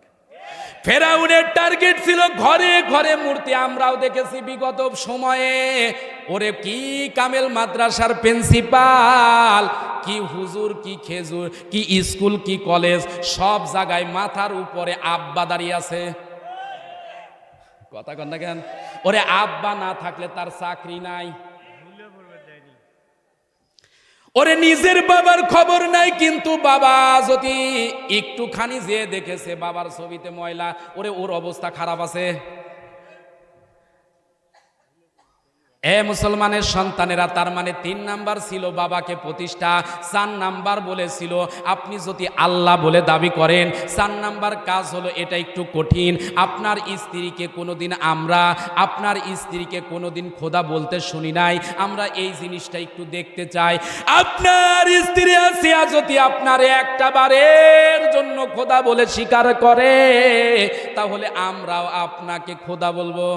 ফেরাউনের টার্গেট ছিল ঘরে ঘরে মূর্তি। আমরাও দেখেছি বিগত সময়ে, ওরে কি কামেল মাদ্রাসার প্রিন্সিপাল, কি হুজুর, কি খেজুর, কি স্কুল, কি কলেজ, সব জায়গায় মাথার উপরে আব্বা দাঁড়িয়ে আছে। কথা কন না কেন? ওরে আব্বা না থাকলে তার চাকরি নাই। ওরে নিজের বাবার খবর নাই, কিন্তু বাবা যদি একটুখানি যে দেখেছে বাবার ছবিতে ময়লা, ওরে ওর অবস্থা খারাপ আছে। এ মুসলমানের সন্তানেরা, তার মানে 3 নাম্বার ছিল বাবাকে প্রতিষ্ঠা, 4 নাম্বার বলেছিল আপনি যদি আল্লাহ বলে দাবি করেন। 4 নাম্বার কাজ হলো, এটা একটু কঠিন, আপনার স্ত্রীকে কোনোদিন আপনার স্ত্রীকে কোনোদিন খোদা বলতে শুনি নাই, আমরা এই জিনিসটা একটু দেখতে চাই। আপনার স্ত্রী আসিয়া যদি আপনার একটা বারের জন্য খোদা বলে স্বীকার করে, তাহলে আমরাও আপনাকে খোদা বলবো।